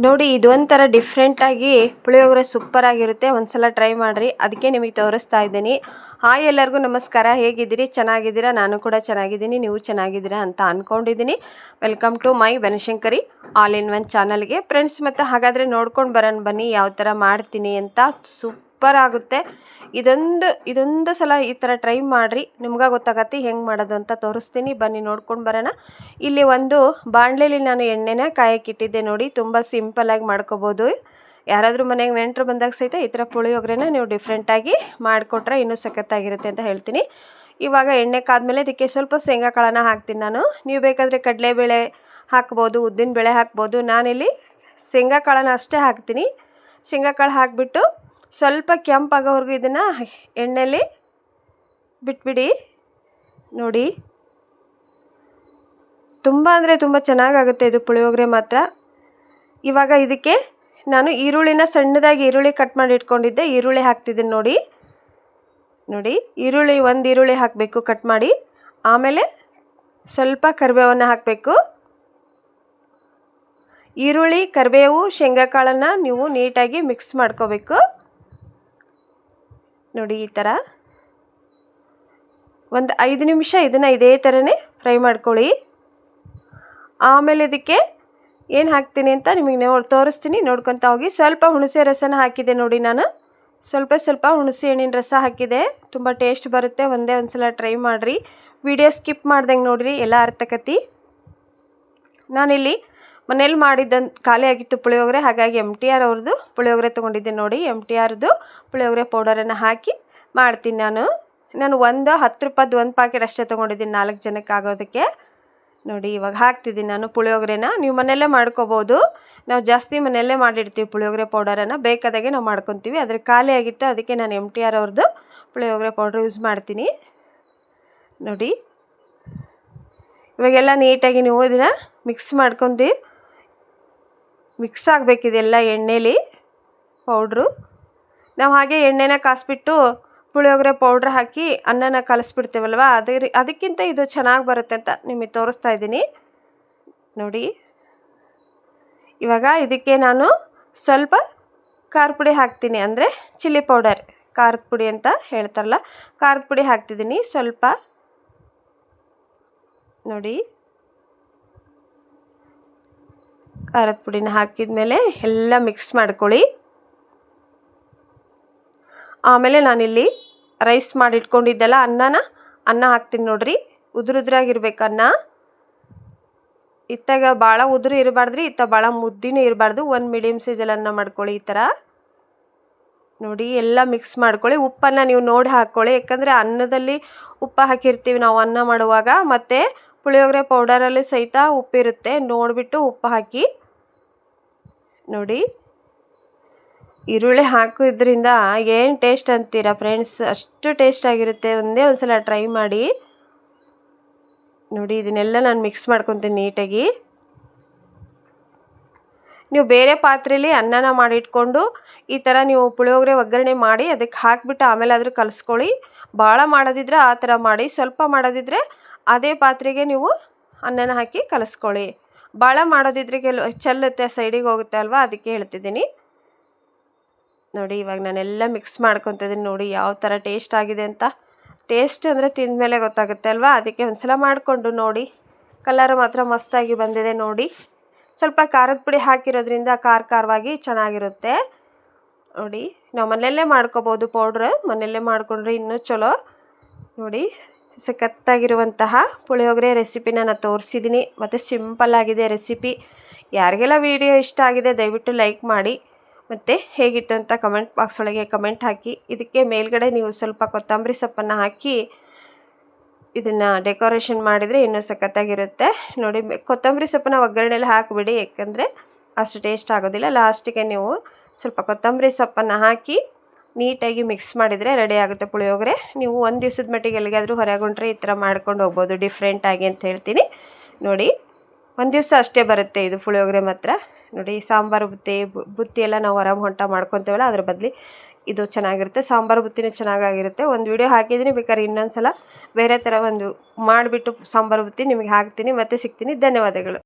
ನೋಡಿ ಇದೊಂಥರ ಡಿಫ್ರೆಂಟಾಗಿ ಪುಳಿಯೋಗರೆ ಸೂಪರಾಗಿರುತ್ತೆ. ಒಂದ್ಸಲ ಟ್ರೈ ಮಾಡಿರಿ. ಅದಕ್ಕೆ ನಿಮಗೆ ತೋರಿಸ್ತಾ ಇದ್ದೀನಿ. ಹಾಯ್ ಎಲ್ಲರಿಗೂ ನಮಸ್ಕಾರ. ಹೇಗಿದ್ದೀರಿ? ಚೆನ್ನಾಗಿದ್ದೀರಾ? ನಾನು ಕೂಡ ಚೆನ್ನಾಗಿದ್ದೀನಿ. ನೀವು ಚೆನ್ನಾಗಿದ್ದೀರಾ ಅಂತ ಅಂದ್ಕೊಂಡಿದ್ದೀನಿ. Welcome to my Banashankari all in one ಚಾನಲ್ಗೆ ಫ್ರೆಂಡ್ಸ್. ಮತ್ತು ಹಾಗಾದರೆ ನೋಡ್ಕೊಂಡು ಬರೋಣ ಬನ್ನಿ ಯಾವ ಥರ ಮಾಡ್ತೀನಿ ಅಂತ. ಸೂಪರ್ ಆಗುತ್ತೆ. ಇದೊಂದು ಸಲ ಈ ಥರ ಟ್ರೈ ಮಾಡಿರಿ, ನಿಮ್ಗೆ ಗೊತ್ತಾಗತ್ತೆ ಹೆಂಗೆ ಮಾಡೋದು ಅಂತ ತೋರಿಸ್ತೀನಿ. ಬನ್ನಿ ನೋಡ್ಕೊಂಡು ಬರೋಣ. ಇಲ್ಲಿ ಒಂದು ಬಾಣಲೆಯಲ್ಲಿ ನಾನು ಎಣ್ಣೆನ ಕಾಯಕ್ಕಿಟ್ಟಿದ್ದೆ ನೋಡಿ. ತುಂಬ ಸಿಂಪಲ್ಲಾಗಿ ಮಾಡ್ಕೋಬೋದು. ಯಾರಾದರೂ ಮನೆಗೆ ನೆಂಟರು ಬಂದಾಗ ಸಹಿತ ಈ ಥರ ಪುಳಿಯೋಗರೆನ ನೀವು ಡಿಫ್ರೆಂಟಾಗಿ ಮಾಡಿಕೊಟ್ರೆ ಇನ್ನೂ ಸಖತ್ತಾಗಿರುತ್ತೆ ಅಂತ ಹೇಳ್ತೀನಿ. ಇವಾಗ ಎಣ್ಣೆ ಕಾದ್ಮೇಲೆ ಇದಕ್ಕೆ ಸ್ವಲ್ಪ ಶೇಂಗಾ ಕಾಳನ್ನ ಹಾಕ್ತೀನಿ ನಾನು. ನೀವು ಬೇಕಾದರೆ ಕಡಲೆಬೇಳೆ ಹಾಕ್ಬೋದು, ಉದ್ದಿನಬೇಳೆ ಹಾಕ್ಬೋದು. ನಾನಿಲ್ಲಿ ಶೇಂಗಾ ಕಾಳನ್ನ ಅಷ್ಟೇ ಹಾಕ್ತೀನಿ. ಶೇಂಗಾ ಕಾಳು ಹಾಕಿಬಿಟ್ಟು ಸ್ವಲ್ಪ ಕೆಂಪಾಗೋವರೆಗೂ ಇದನ್ನು ಎಣ್ಣೆಯಲ್ಲಿ ಬಿಟ್ಬಿಡಿ. ನೋಡಿ ತುಂಬ ಅಂದರೆ ತುಂಬ ಚೆನ್ನಾಗಾಗುತ್ತೆ ಇದು ಪುಳಿಯೋಗರೆ ಮಾತ್ರ. ಇವಾಗ ಇದಕ್ಕೆ ನಾನು ಈರುಳ್ಳಿನ ಸಣ್ಣದಾಗಿ ಈರುಳ್ಳಿ ಕಟ್ ಮಾಡಿ ಇಟ್ಕೊಂಡಿದ್ದೆ. ಈರುಳ್ಳಿ ಹಾಕ್ತಿದ್ದೀನಿ ನೋಡಿ. ಒಂದು ಈರುಳ್ಳಿ ಹಾಕಬೇಕು ಕಟ್ ಮಾಡಿ. ಆಮೇಲೆ ಸ್ವಲ್ಪ ಕರಿಬೇವನ್ನು ಹಾಕಬೇಕು. ಈರುಳ್ಳಿ, ಕರಿಬೇವು, ಶೇಂಗಾ ಕಾಳನ್ನು ನೀವು ನೀಟಾಗಿ ಮಿಕ್ಸ್ ಮಾಡ್ಕೋಬೇಕು. ನೋಡಿ ಈ ಥರ ಒಂದು 5 ನಿಮಿಷ ಇದನ್ನು ಇದೇ ಥರನೇ ಫ್ರೈ ಮಾಡ್ಕೊಳ್ಳಿ. ಆಮೇಲೆ ಇದಕ್ಕೆ ಏನು ಹಾಕ್ತೀನಿ ಅಂತ ನಿಮಗೆ ತೋರಿಸ್ತೀನಿ, ನೋಡ್ಕೊತಾ ಹೋಗಿ. ಸ್ವಲ್ಪ ಹುಣಸೆ ರಸನ ಹಾಕಿದೆ ನೋಡಿ. ನಾನು ಸ್ವಲ್ಪ ಹುಣಸೆ ಹಣ್ಣಿನ ರಸ ಹಾಕಿದೆ. ತುಂಬ ಟೇಸ್ಟ್ ಬರುತ್ತೆ. ಒಂದೇ ಒಂದು ಸಲ ಟ್ರೈ ಮಾಡಿರಿ. ವಿಡಿಯೋ ಸ್ಕಿಪ್ ಮಾಡ್ದಂಗೆ ನೋಡಿರಿ, ಎಲ್ಲ ಅರ್ಥಕತಿ. ನಾನಿಲ್ಲಿ ಮನೇಲಿ ಮಾಡಿದ್ದಂತ ಖಾಲಿ ಆಗಿತ್ತು ಪುಳಿಯೋಗರೆ, ಹಾಗಾಗಿ MTR ಅವ್ರದ್ದು ಪುಳಿಯೋಗರೆ ತೊಗೊಂಡಿದ್ದೆ ನೋಡಿ. MTRದು ಪುಳಿಯೋಗರೆ ಪೌಡರನ್ನು ಹಾಕಿ ಮಾಡ್ತೀನಿ ನಾನು. 10 ರೂಪಾಯ್ದು ಒಂದು ಪ್ಯಾಕೆಟ್ ಅಷ್ಟೇ ತೊಗೊಂಡಿದ್ದೀನಿ 4 ಜನಕ್ಕೆ ಆಗೋದಕ್ಕೆ. ನೋಡಿ ಇವಾಗ ಹಾಕ್ತಿದ್ದೀನಿ ನಾನು ಪುಳಿಯೋಗರೆನ. ನೀವು ಮನೆಯಲ್ಲೇ ಮಾಡ್ಕೋಬೋದು. ನಾವು ಜಾಸ್ತಿ ಮನೆಯಲ್ಲೇ ಮಾಡಿಡ್ತೀವಿ ಪುಳಿಯೋಗರೆ ಪೌಡರನ್ನು. ಬೇಕಾದಾಗೆ ನಾವು ಮಾಡ್ಕೊತೀವಿ. ಆದರೆ ಖಾಲಿ ಆಗಿತ್ತು, ಅದಕ್ಕೆ ನಾನು MTR ಅವ್ರದ್ದು ಪುಳಿಯೋಗರೆ ಪೌಡ್ರ್ ಯೂಸ್ ಮಾಡ್ತೀನಿ. ನೋಡಿ ಇವಾಗೆಲ್ಲ ನೀಟಾಗಿ ನೀವು ಇದನ್ನು ಮಿಕ್ಸ್ ಮಾಡ್ಕೊಂಡು ಮಿಕ್ಸ್ ಆಗಬೇಕಿದೆಲ್ಲ ಎಣ್ಣೆಲಿ ಪೌಡ್ರು. ನಾವು ಹಾಗೆ ಎಣ್ಣೆನ ಕಾಸಿಬಿಟ್ಟು ಪುಳಿಯೋಗರೆ ಪೌಡ್ರ್ ಹಾಕಿ ಅನ್ನನ ಕಲಿಸ್ಬಿಡ್ತೇವಲ್ವ, ಅದಕ್ಕಿಂತ ಇದು ಚೆನ್ನಾಗಿ ಬರುತ್ತೆ ಅಂತ ನಿಮಗೆ ತೋರಿಸ್ತಾ ಇದ್ದೀನಿ ನೋಡಿ. ಇವಾಗ ಇದಕ್ಕೆ ನಾನು ಸ್ವಲ್ಪ ಖಾರದ ಪುಡಿ ಹಾಕ್ತೀನಿ, ಅಂದರೆ ಚಿಲ್ಲಿ ಪೌಡರ್, ಖಾರದ ಪುಡಿ ಅಂತ ಹೇಳ್ತಾರಲ್ಲ, ಖಾರದ ಪುಡಿ ಹಾಕ್ತಿದ್ದೀನಿ ಸ್ವಲ್ಪ. ನೋಡಿ ಖಾರದ ಪುಡಿನ ಹಾಕಿದ ಮೇಲೆ ಎಲ್ಲ ಮಿಕ್ಸ್ ಮಾಡ್ಕೊಳ್ಳಿ. ಆಮೇಲೆ ನಾನಿಲ್ಲಿ ರೈಸ್ ಮಾಡಿಟ್ಕೊಂಡಿದ್ದೆಲ್ಲ ಅನ್ನ ಹಾಕ್ತೀನಿ ನೋಡ್ರಿ. ಉದುರಾಗಿರ್ಬೇಕು ಅನ್ನ. ಇತ್ತಾಗ ಭಾಳ ಉದುರು ಇರಬಾರ್ದ್ರಿ, ಭಾಳ ಮುದ್ದಿನೂ ಇರಬಾರ್ದು. ಒಂದು ಮೀಡಿಯಮ್ ಸೈಜಲ್ಲಿ ಅನ್ನ ಮಾಡ್ಕೊಳ್ಳಿ ಈ ಥರ. ನೋಡಿ ಎಲ್ಲ ಮಿಕ್ಸ್ ಮಾಡ್ಕೊಳ್ಳಿ. ಉಪ್ಪನ್ನು ನೀವು ನೋಡಿ ಹಾಕ್ಕೊಳ್ಳಿ, ಯಾಕಂದರೆ ಅನ್ನದಲ್ಲಿ ಉಪ್ಪು ಹಾಕಿರ್ತೀವಿ ನಾವು ಅನ್ನ ಮಾಡುವಾಗ. ಮತ್ತು ಪುಳಿಯೋಗರೆ ಪೌಡರಲ್ಲಿ ಸಹಿತ ಉಪ್ಪಿರುತ್ತೆ, ನೋಡಿಬಿಟ್ಟು ಉಪ್ಪು ಹಾಕಿ. ನೋಡಿ ಈರುಳ್ಳಿ ಹಾಕೋದ್ರಿಂದ ಏನು ಟೇಸ್ಟ್ ಅಂತೀರಾ ಫ್ರೆಂಡ್ಸ್, ಅಷ್ಟು ಟೇಸ್ಟ್ ಆಗಿರುತ್ತೆ. ಒಂದೇ ಒಂದು ಸಲ ಟ್ರೈ ಮಾಡಿ ನೋಡಿ. ಇದನ್ನೆಲ್ಲ ನಾನು ಮಿಕ್ಸ್ ಮಾಡ್ಕೊತೀನಿ ನೀಟಾಗಿ. ನೀವು ಬೇರೆ ಪಾತ್ರೆಯಲ್ಲಿ ಅನ್ನನ ಮಾಡಿಟ್ಕೊಂಡು ಈ ಥರ ನೀವು ಪುಳಿಯೋಗರೆ ಒಗ್ಗರಣೆ ಮಾಡಿ ಅದಕ್ಕೆ ಹಾಕಿಬಿಟ್ಟು ಆಮೇಲೆ ಆದರೂ ಕಲಿಸ್ಕೊಳ್ಳಿ. ಭಾಳ ಮಾಡೋದಿದ್ರೆ ಆ ಥರ ಮಾಡಿ, ಸ್ವಲ್ಪ ಮಾಡೋದಿದ್ರೆ ಅದೇ ಪಾತ್ರೆಗೆ ನೀವು ಅನ್ನನ ಹಾಕಿ ಕಲಿಸ್ಕೊಳ್ಳಿ. ಭಾಳ ಮಾಡೋದಿದ್ರೆ ಚೆಲ್ಲುತ್ತೆ, ಸೈಡಿಗೆ ಹೋಗುತ್ತೆ ಅಲ್ವಾ, ಅದಕ್ಕೆ ಹೇಳ್ತಿದ್ದೀನಿ. ನೋಡಿ ಇವಾಗ ನಾನೆಲ್ಲ ಮಿಕ್ಸ್ ಮಾಡ್ಕೊತಿದ್ದೀನಿ. ನೋಡಿ ಯಾವ ಥರ ಟೇಸ್ಟ್ ಆಗಿದೆ ಅಂತ. ಟೇಸ್ಟ್ ಅಂದರೆ ತಿಂದ ಮೇಲೆ ಗೊತ್ತಾಗುತ್ತೆ ಅಲ್ವಾ, ಅದಕ್ಕೆ ಒಂದು ಸಲ ಮಾಡಿಕೊಂಡು ನೋಡಿ. ಕಲರ್ ಮಾತ್ರ ಮಸ್ತಾಗಿ ಬಂದಿದೆ ನೋಡಿ. ಸ್ವಲ್ಪ ಖಾರದ ಪುಡಿ ಹಾಕಿರೋದ್ರಿಂದ ಖಾರವಾಗಿ ಚೆನ್ನಾಗಿರುತ್ತೆ ನೋಡಿ. ನಾವು ಮನೆಯಲ್ಲೇ ಮಾಡ್ಕೋಬೋದು ಪೌಡ್ರ್, ಮನೆಯಲ್ಲೇ ಮಾಡಿಕೊಂಡ್ರೆ ಇನ್ನೂ ಚಲೋ. ನೋಡಿ ಸಖತ್ತಾಗಿರುವಂತಹ ಪುಳಿಯೋಗರೆ ರೆಸಿಪಿನ ನಾನು ತೋರಿಸಿದ್ದೀನಿ. ಮತ್ತು ಸಿಂಪಲ್ಲಾಗಿದೆ ರೆಸಿಪಿ. ಯಾರಿಗೆಲ್ಲ ವಿಡಿಯೋ ಇಷ್ಟ ಆಗಿದೆ ದಯವಿಟ್ಟು ಲೈಕ್ ಮಾಡಿ. ಮತ್ತು ಹೇಗಿತ್ತು ಅಂತ ಕಮೆಂಟ್ ಬಾಕ್ಸ್ ಒಳಗೆ ಕಮೆಂಟ್ ಹಾಕಿ. ಇದಕ್ಕೆ ಮೇಲ್ಗಡೆ ನೀವು ಸ್ವಲ್ಪ ಕೊತ್ತಂಬರಿ ಸೊಪ್ಪನ್ನು ಹಾಕಿ ಇದನ್ನು ಡೆಕೋರೇಷನ್ ಮಾಡಿದರೆ ಇನ್ನೂ ಸಖತ್ತಾಗಿರುತ್ತೆ ನೋಡಿ. ಕೊತ್ತಂಬರಿ ಸೊಪ್ಪನ್ನ ಒಗ್ಗರಣೆಯಲ್ಲಿ ಹಾಕಿಬಿಡಿ, ಯಾಕಂದರೆ ಅಷ್ಟು ಟೇಸ್ಟ್ ಆಗೋದಿಲ್ಲ. ಲಾಸ್ಟಿಗೆ ನೀವು ಸ್ವಲ್ಪ ಕೊತ್ತಂಬರಿ ಸೊಪ್ಪನ್ನು ಹಾಕಿ ನೀಟಾಗಿ ಮಿಕ್ಸ್ ಮಾಡಿದರೆ ರೆಡಿ ಆಗುತ್ತೆ ಪುಳಿಯೋಗರೆ. ನೀವು ಒಂದು ದಿವಸದ ಮಟ್ಟಿಗೆ ಎಲ್ಲಿಗಾದರೂ ಹೊರಗೊಂಡ್ರೆ ಈ ಥರ ಮಾಡ್ಕೊಂಡು ಹೋಗ್ಬೋದು ಡಿಫ್ರೆಂಟಾಗಿ ಅಂತ ಹೇಳ್ತೀನಿ ನೋಡಿ. ಒಂದು ದಿವಸ ಅಷ್ಟೇ ಬರುತ್ತೆ ಇದು ಪುಳಿಯೋಗರೆ ಮಾತ್ರ. ನೋಡಿ ಸಾಂಬಾರು ಬುತ್ತಿ ಎಲ್ಲ ನಾವು ಹೊರಗೆ ಹೊಂಟ ಮಾಡ್ಕೊತೇವಲ್ಲ, ಅದ್ರ ಬದಲು ಇದು ಚೆನ್ನಾಗಿರುತ್ತೆ. ಸಾಂಬಾರು ಬುತ್ತಿನೂ ಚೆನ್ನಾಗಿರುತ್ತೆ. ಒಂದು ವಿಡಿಯೋ ಹಾಕಿದ್ದೀನಿ, ಬೇಕಾದ್ರೆ ಇನ್ನೊಂದು ಸಲ ಬೇರೆ ಥರ ಒಂದು ಮಾಡಿಬಿಟ್ಟು ಸಾಂಬಾರು ಬುತ್ತಿ ನಿಮಗೆ ಹಾಕ್ತೀನಿ. ಮತ್ತೆ ಸಿಗ್ತೀನಿ. ಧನ್ಯವಾದಗಳು.